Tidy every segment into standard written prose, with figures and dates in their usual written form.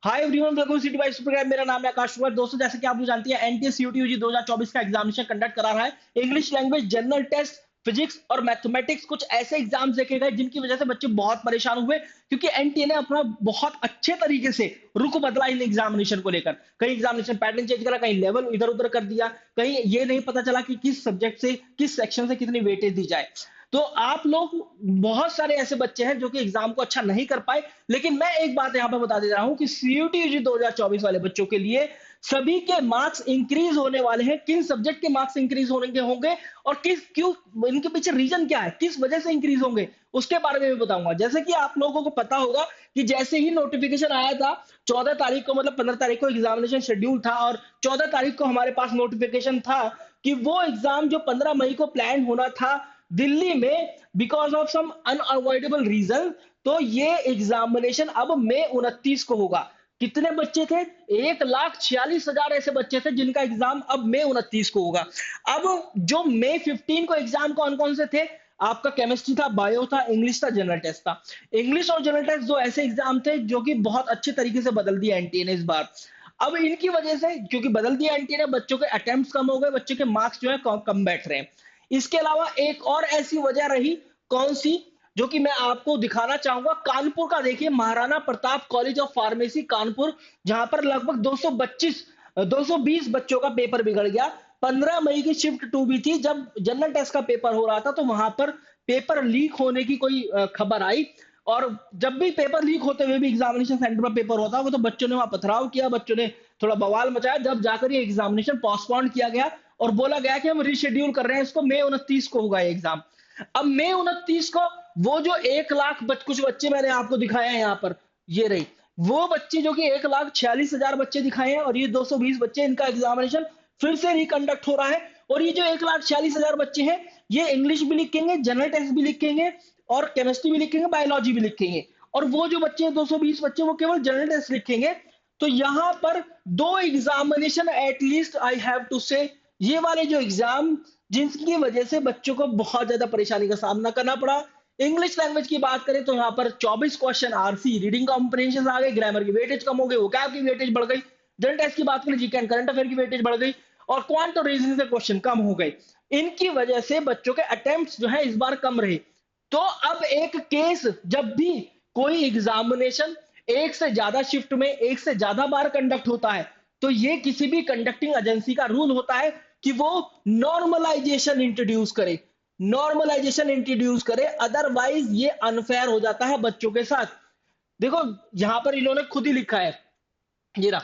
Hi everyone, welcome city बाइस programme. मेरा नाम है आकाश कुमार। दोस्तों, जैसे कि आप लोग जानते हैं, एनटीए सीयूटी यूजी 2024 का एग्जामिनेशन कंडक्ट करा रहा है। English language, general test, physics और मैथमेटिक्स, कुछ ऐसे एग्जाम्स देखे गए जिनकी वजह से बच्चे बहुत परेशान हुए, क्योंकि एनटीए ने अपना बहुत अच्छे तरीके से रुख बदला इन एग्जामिनेशन को लेकर। कहीं एग्जामिनेशन पैटर्न चेंज करा, कहीं लेवल इधर उधर कर दिया, कहीं ये नहीं पता चला कि किस सब्जेक्ट से किस सेक्शन से कितनी वेटेज दी जाए। तो आप लोग, बहुत सारे ऐसे बच्चे हैं जो कि एग्जाम को अच्छा नहीं कर पाए। लेकिन मैं एक बात यहां पर बता दे रहा हूं कि सीयूटी यूजी 2024 वाले बच्चों के लिए सभी के मार्क्स इंक्रीज होने वाले हैं। किन सब्जेक्ट के मार्क्स इंक्रीज होंगे होंगे और किस क्यों, इनके पीछे रीजन क्या है, किस वजह से इंक्रीज होंगे, उसके बारे में भी बताऊंगा। जैसे कि आप लोगों को पता होगा कि जैसे ही नोटिफिकेशन आया था 14 तारीख को, मतलब 15 तारीख को एग्जामिनेशन शेड्यूल था और 14 तारीख को हमारे पास नोटिफिकेशन था कि वो एग्जाम जो 15 मई को प्लान होना था दिल्ली में, because of some unavoidable reason, तो ये एग्जामिनेशन अब मई 29 को होगा। कितने बच्चे थे? 1,46,000 ऐसे बच्चे थे जिनका एग्जाम अब मई 29 को होगा। अब जो मई 15 को एग्जाम कौन कौन से थे? आपका केमिस्ट्री था, बायो था, इंग्लिश था, जनरल टेस्ट था। इंग्लिश और जनरल टेस्ट दो ऐसे एग्जाम थे जो कि बहुत अच्छे तरीके से बदल दिया एनटीए ने इस बार। अब इनकी वजह से, क्योंकि बदल दिया एनटीए ने, बच्चों के अटेम्प्ट्स कम हो गए, बच्चों के मार्क्स जो है कम बैठ रहे हैं। इसके अलावा एक और ऐसी वजह रही, कौन सी, जो कि मैं आपको दिखाना चाहूंगा। कानपुर का देखिए, Maharana Pratap college of pharmacy Kanpur, जहां पर लगभग 220 बच्चों का पेपर बिगड़ गया। 15 मई की शिफ्ट 2 भी थी जब जनरल टेस्ट का पेपर हो रहा था, तो वहां पर पेपर लीक होने की कोई खबर आई। और जब भी पेपर लीक होते हुए भी एग्जामिनेशन सेंटर पर पेपर होता, वो तो बच्चों ने वहां पथराव किया, बच्चों ने थोड़ा बवाल मचाया, जब जाकर ये एग्जामिनेशन पोस्टपोन किया गया और बोला गया कि हम रीशेड्यूल कर रहे हैं इसको, मई 29 को होगा एग्जाम। अब मई 29 को वो जो 1 लाख कुछ बच्चे मैंने आपको दिखाए हैं यहाँ पर, ये रही वो बच्चे जो कि 1,46,000 बच्चे दिखाए हैं, और ये 220 बच्चे, इनका एग्जामिनेशन फिर से रिकंडक्ट हो रहा है। और ये जो 1,46,000 बच्चे हैं, ये इंग्लिश भी लिखेंगे, जनरल टेस्ट भी लिखेंगे और केमिस्ट्री भी लिखेंगे, बायोलॉजी भी लिखेंगे। और वो जो बच्चे हैं 220 बच्चे, वो केवल जनरल टेस्ट लिखेंगे। तो यहां पर दो examination at least I have to say, ये वाले जो एग्जाम, जिनकी वजह से बच्चों को बहुत ज्यादा परेशानी का सामना करना पड़ा। इंग्लिश लैंग्वेज की बात करें तो यहाँ पर 24 क्वेश्चन आरसी रीडिंग कॉम्प्रिहेंशन आ गए, ग्रामर की वेटेज कम हो गई, वोकैब की वेटेज बढ़ गई, जनरल टेस्ट की बात करें जीके एंड करंट अफेयर की वेटेज बढ़ गई, और क्वांट और रीजनिंग से क्वेश्चन कम हो गए। इनकी वजह से बच्चों के अटेम्प्ट्स जो है इस बार कम रहे। तो अब एक केस, जब भी कोई एग्जामिनेशन एक से ज्यादा शिफ्ट में एक से ज्यादा बार कंडक्ट होता है, तो ये किसी भी कंडक्टिंग एजेंसी का रूल होता है कि वो नॉर्मलाइजेशन इंट्रोड्यूस करे, अदरवाइज ये अनफेयर हो जाता है बच्चों के साथ। देखो, यहां पर इन्होंने खुद ही लिखा है, ये रहा,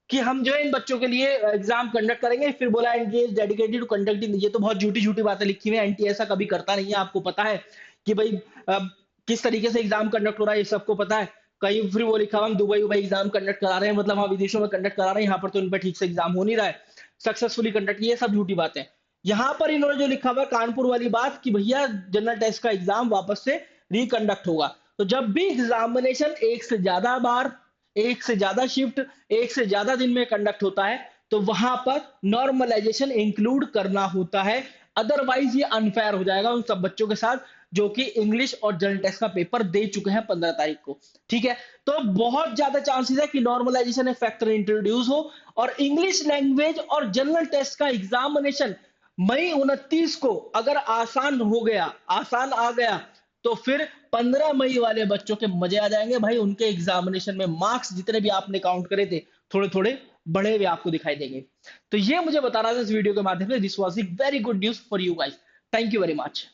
कि हम जो है इन बच्चों के लिए एग्जाम कंडक्ट करेंगे, फिर बोला NTA is dedicated to conducting. ये तो बहुत झूठी झूठी बातें लिखी हुई है, एनटीए ऐसा कभी करता नहीं है, आपको पता है कि भाई किस तरीके से एग्जाम कंडक्ट हो रहा है, ये सबको पता है। कहीं फिर वो लिखा हुआ, हम दुबई दुबई एग्जाम कंडक्ट करा रहे हैं, मतलब हम विदेशों में कंडक्ट करा रहे हैं, यहाँ पर तो इन पर ठीक से एग्जाम हो नहीं रहा है, सक्सेसफुली कंडक्ट, ये सब झूठी बातें। यहाँ पर इन्होंने जो लिखा हुआ है कानपुर वाली बात, कि भैया जनरल टेस्ट का एग्जाम वापस से रिकंडक्ट होगा। तो जब भी एग्जामिनेशन एक से ज्यादा बार, एक से ज्यादा शिफ्ट, एक से ज्यादा दिन में कंडक्ट होता है, तो वहां पर नॉर्मलाइजेशन इंक्लूड करना होता है। अदरवाइज ये अनफेयर हो जाएगा उन सब बच्चों के साथ जो कि इंग्लिश और जनरल टेस्ट का पेपर दे चुके हैं 15 तारीख को। ठीक है, तो बहुत ज्यादा चांसेस है कि नॉर्मलाइजेशन फैक्टर इंट्रोड्यूस हो और इंग्लिश लैंग्वेज और जनरल टेस्ट का एग्जामिनेशन मई 29 को अगर आसान हो गया, आसान आ गया, तो फिर 15 मई वाले बच्चों के मजे आ जाएंगे भाई। उनके एग्जामिनेशन में मार्क्स जितने भी आपने काउंट करे थे, थोड़े थोड़े बढ़े हुए आपको दिखाई देंगे। तो ये मुझे बताना था इस वीडियो के माध्यम से। This was very good news for you guys. Thank you very much.